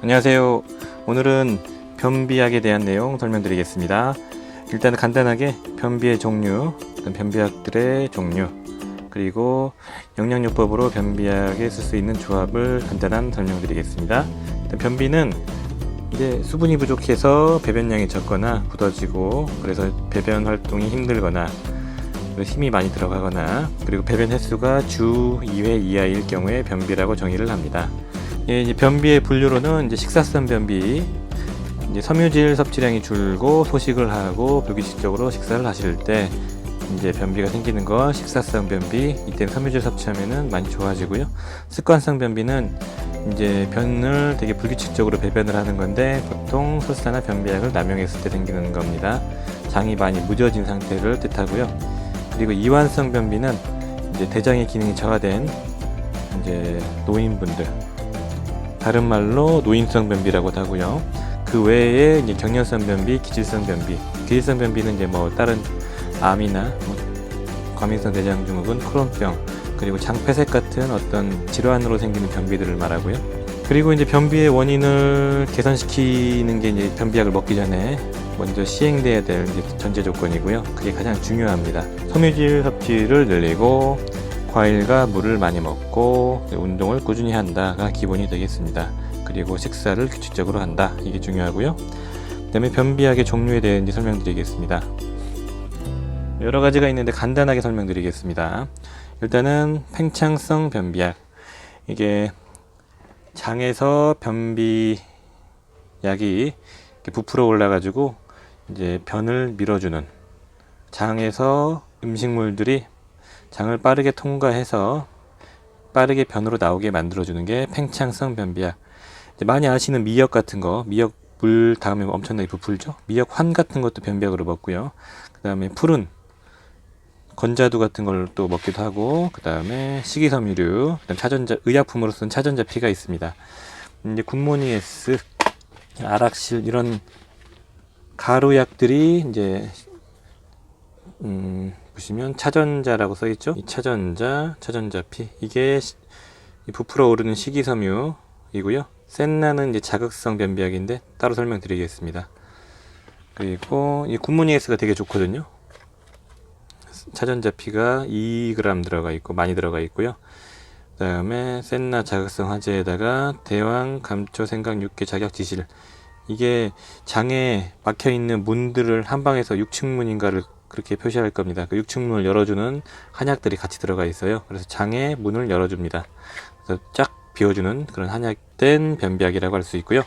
안녕하세요. 오늘은 변비약에 대한 내용 설명드리겠습니다. 일단 간단하게 변비의 종류, 변비약들의 종류, 그리고 영양요법으로 변비약에 쓸 수 있는 조합을 간단한 설명드리겠습니다. 변비는 이제 수분이 부족해서 배변량이 적거나 굳어지고, 그래서 배변 활동이 힘들거나 힘이 많이 들어가거나, 그리고 배변 횟수가 주 2회 이하일 경우에 변비라고 정의를 합니다. 이제 변비의 분류로는 이제 식사성 변비, 이제 섬유질 섭취량이 줄고 소식을 하고 불규칙적으로 식사를 하실 때 이제 변비가 생기는 거 식사성 변비, 이때는 섬유질 섭취하면은 많이 좋아지고요. 습관성 변비는 이제 변을 되게 불규칙적으로 배변을 하는 건데, 보통 설사나 변비약을 남용했을 때 생기는 겁니다. 장이 많이 무뎌진 상태를 뜻하고요. 그리고 이완성 변비는 이제 대장의 기능이 저하된 이제 노인분들, 다른 말로 노인성 변비라고도 하고요. 그 외에 이제 경련성 변비, 기질성 변비. 기질성 변비는 이제 뭐 다른 암이나 과민성 대장 증후군, 크론병, 그리고 장폐색 같은 어떤 질환으로 생기는 변비들을 말하고요. 그리고 이제 변비의 원인을 개선시키는 게 이제 변비약을 먹기 전에 먼저 시행돼야 될 전제 조건이고요. 그게 가장 중요합니다. 섬유질 섭취를 늘리고 과일과 물을 많이 먹고 운동을 꾸준히 한다가 기본이 되겠습니다. 그리고 식사를 규칙적으로 한다, 이게 중요하고요. 그 다음에 변비약의 종류에 대해 설명드리겠습니다. 여러 가지가 있는데 간단하게 설명드리겠습니다. 일단은 팽창성 변비약, 이게 장에서 변비약이 부풀어 올라가지고 이제 변을 밀어주는, 장에서 음식물들이 장을 빠르게 통과해서 빠르게 변으로 나오게 만들어주는 게 팽창성 변비약. 많이 아시는 미역 같은 거, 미역 물 다음에 엄청나게 부풀죠. 미역 환 같은 것도 변비약으로 먹고요. 그 다음에 푸른 건자두 같은 걸 또 먹기도 하고, 그 다음에 식이섬유류, 그다음 차전자, 의약품으로 쓴 차전자 피가 있습니다. 이제 굿모닝 S, 아락실, 이런 가루약들이 이제 보시면 차전자라고 써있죠. 이 차전자 피, 이게 부풀어 오르는 식이섬유이고요. 센나는 이제 자극성 변비약인데 따로 설명드리겠습니다. 그리고 이 굿모닝 S가 되게 좋거든요. 차전자 피가 2g 들어가 있고 많이 들어가 있고요. 그 다음에 센나 자극성 화제에다가 대왕 감초 생강 육개 자격 지실, 이게 장에 막혀 있는 문들을 한방에서 육축문인가를 그렇게 표시할 겁니다. 그 육축문을 열어주는 한약들이 같이 들어가 있어요. 그래서 장의 문을 열어줍니다. 그래서 쫙 비워주는 그런 한약된 변비약이라고 할 수 있고요.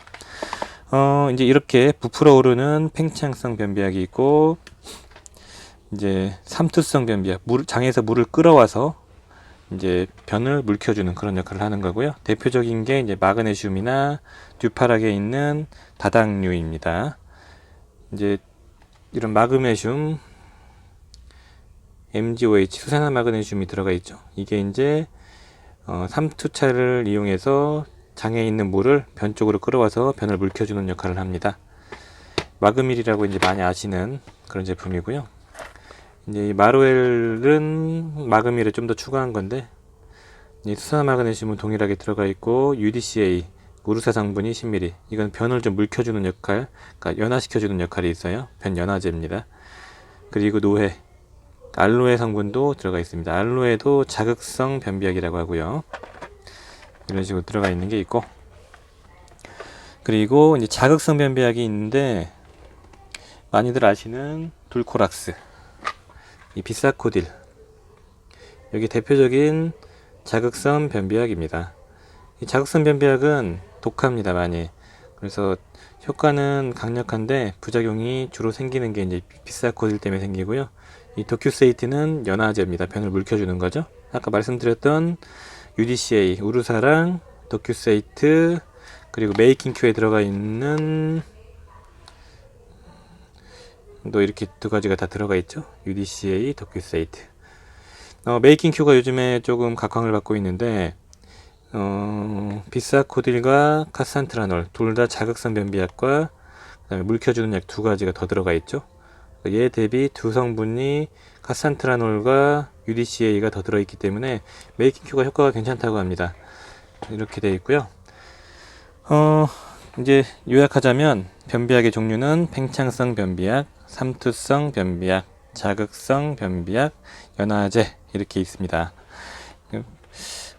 이제 이렇게 부풀어 오르는 팽창성 변비약이 있고, 이제 삼투성 변비약, 장에서 물을 끌어와서 이제 변을 물켜주는 그런 역할을 하는 거고요. 대표적인 게 이제 마그네슘이나 듀파락에 있는 다당류입니다. 이제 이런 마그네슘, MgOH, 수산화 마그네슘이 들어가 있죠. 이게 이제 삼투차를 이용해서 장에 있는 물을 변 쪽으로 끌어와서 변을 물켜주는 역할을 합니다. 마그밀이라고 이제 많이 아시는 그런 제품이고요. 이제 이 마로엘은 마그밀에 좀 더 추가한 건데, 이 수산화 마그네슘은 동일하게 들어가 있고, UDCA, 우르사 성분이 10ml, 이건 변을 좀 물켜주는 역할, 그러니까 연화시켜주는 역할이 있어요. 변 연화제입니다. 그리고 노해, 알로에 성분도 들어가 있습니다. 알로에도 자극성 변비약이라고 하고요. 이런 식으로 들어가 있는 게 있고, 그리고 이제 자극성 변비약이 있는데 많이들 아시는 둘코락스, 이 비사코딜, 여기 대표적인 자극성 변비약입니다. 이 자극성 변비약은 독합니다, 많이. 그래서 효과는 강력한데 부작용이 주로 생기는 게 이제 비사코딜 때문에 생기고요. 이 도큐세이트는 연화제입니다. 변을 물켜주는 거죠. 아까 말씀드렸던 UDCA, 우르사랑 도큐세이트, 그리고 메이킹큐에 들어가 있는 또 이렇게 두 가지가 다 들어가 있죠. UDCA, 도큐세이트. 메이킹큐가 요즘에 조금 각광을 받고 있는데, 비사코딜과 카산트라놀 둘 다 자극성 변비약과 그다음에 물켜주는 약 두 가지가 더 들어가 있죠. 얘 대비 두 성분이 카산트라놀과 UDCA가 더 들어있기 때문에 메이킹큐가 효과가 괜찮다고 합니다. 이렇게 되어 있고요. 이제 요약하자면 변비약의 종류는 팽창성 변비약, 삼투성 변비약, 자극성 변비약, 연화제 이렇게 있습니다.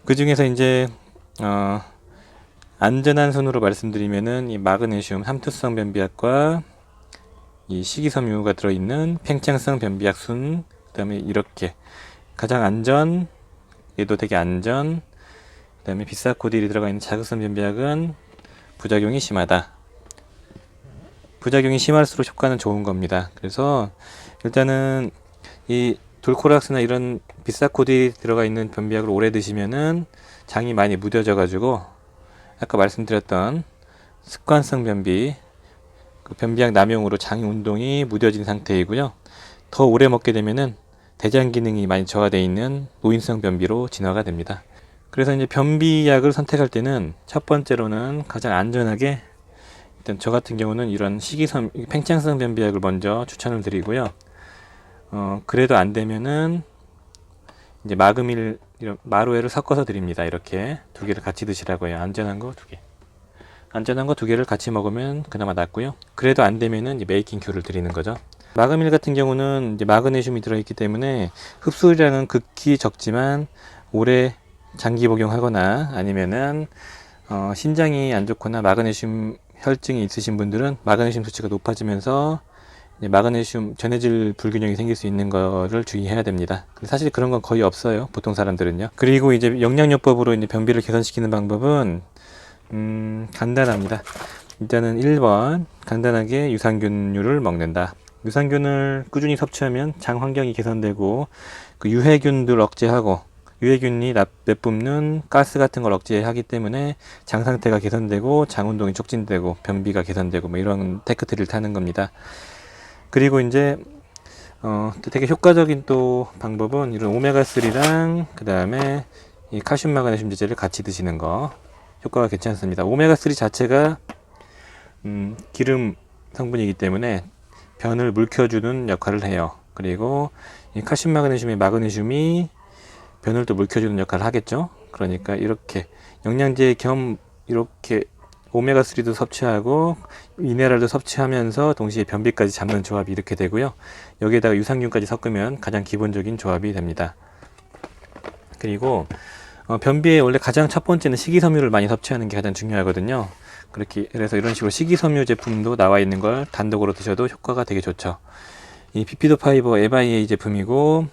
그 중에서 이제 안전한 순으로 말씀드리면은 이 마그네슘 삼투성 변비약과 이 식이섬유가 들어있는 팽창성 변비약 순, 그다음에 이렇게 가장 안전, 얘도 되게 안전, 그다음에 비사코딜이 들어가 있는 자극성 변비약은 부작용이 심하다. 부작용이 심할수록 효과는 좋은 겁니다. 그래서 일단은 이 돌코락스나 이런 비사코딜이 들어가 있는 변비약을 오래 드시면은 장이 많이 무뎌져 가지고 아까 말씀드렸던 습관성 변비, 그 변비약 남용으로 장 운동이 무뎌진 상태이고요. 더 오래 먹게 되면은 대장 기능이 많이 저하되어 있는 노인성 변비로 진화가 됩니다. 그래서 이제 변비약을 선택할 때는 첫 번째로는 가장 안전하게, 일단 저 같은 경우는 이런 팽창성 변비약을 먼저 추천을 드리고요. 그래도 안 되면은 이제 마그밀, 이런 마루에를 섞어서 드립니다. 이렇게 두 개를 같이 드시라고 해요. 안전한 거 두 개. 안전한 거 두 개를 같이 먹으면 그나마 낫고요. 그래도 안 되면은 이제 메이킹큐를 드리는 거죠. 마그밀 같은 경우는 이제 마그네슘이 들어있기 때문에 흡수량은 극히 적지만 오래 장기 복용하거나 아니면은 신장이 안 좋거나 마그네슘 혈증이 있으신 분들은 마그네슘 수치가 높아지면서 마그네슘 전해질 불균형이 생길 수 있는 거를 주의해야 됩니다. 사실 그런 건 거의 없어요. 보통 사람들은요. 그리고 이제 영양요법으로 이제 변비를 개선시키는 방법은 간단합니다. 일단은 1번 간단하게 유산균류를 먹는다. 유산균을 꾸준히 섭취하면 장 환경이 개선되고 그 유해균들 억제하고 유해균이 내뿜는 가스 같은 걸 억제하기 때문에 장 상태가 개선되고 장 운동이 촉진되고 변비가 개선되고 뭐 이런 테크트리를 타는 겁니다. 그리고 이제 되게 효과적인 또 방법은 이런 오메가3랑 그 다음에 이 칼슘 마그네슘 제제를 같이 드시는 거 효과가 괜찮습니다. 오메가3 자체가 기름 성분이기 때문에 변을 물켜주는 역할을 해요. 그리고 이 칼슘 마그네슘의 마그네슘이 변을 또 물켜주는 역할을 하겠죠. 그러니까 이렇게 영양제 겸 이렇게 오메가3도 섭취하고 미네랄도 섭취하면서 동시에 변비까지 잡는 조합이 이렇게 되고요. 여기에다가 유산균까지 섞으면 가장 기본적인 조합이 됩니다. 그리고 변비에 원래 가장 첫 번째는 식이섬유를 많이 섭취하는 게 가장 중요하거든요. 그래서 이런 식으로 식이섬유 제품도 나와 있는 걸 단독으로 드셔도 효과가 되게 좋죠. 이 비피도 파이버 FIA 제품이고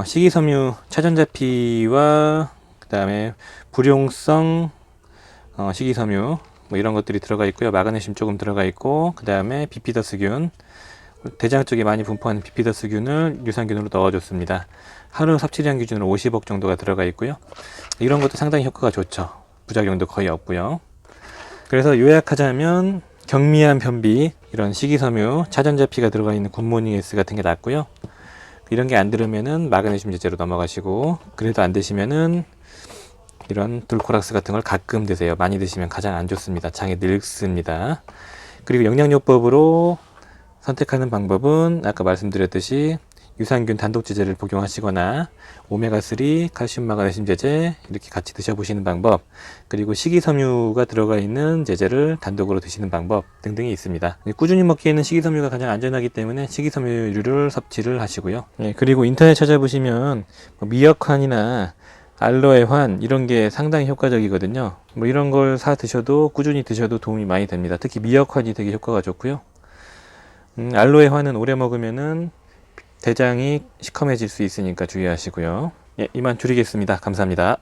식이섬유 차전자피와 그 다음에 불용성 식이섬유 뭐 이런 것들이 들어가 있고요. 마그네슘 조금 들어가 있고 그 다음에 비피더스균, 대장 쪽에 많이 분포하는 비피더스균을 유산균으로 넣어줬습니다. 하루 섭취량 기준으로 50억 정도가 들어가 있고요. 이런 것도 상당히 효과가 좋죠. 부작용도 거의 없고요. 그래서 요약하자면 경미한 변비, 이런 식이섬유, 차전자피가 들어가 있는 굿모닝 S 같은 게 낫고요. 이런 게 안 들으면은 마그네슘 제제로 넘어가시고, 그래도 안 되시면은 이런 돌코락스 같은 걸 가끔 드세요. 많이 드시면 가장 안 좋습니다. 장이 늙습니다. 그리고 영양요법으로 선택하는 방법은 아까 말씀드렸듯이 유산균 단독 제제를 복용하시거나 오메가3, 칼슘 마그네슘 제제 이렇게 같이 드셔보시는 방법, 그리고 식이섬유가 들어가 있는 제제를 단독으로 드시는 방법 등등이 있습니다. 꾸준히 먹기에는 식이섬유가 가장 안전하기 때문에 식이섬유류를 섭취를 하시고요. 그리고 인터넷 찾아보시면 미역환이나 알로에환 이런 게 상당히 효과적이거든요. 뭐 이런 걸 사 드셔도 꾸준히 드셔도 도움이 많이 됩니다. 특히 미역환이 되게 효과가 좋고요. 알로에환은 오래 먹으면은 대장이 시커매질 수 있으니까 주의하시고요. 예, 이만 줄이겠습니다. 감사합니다.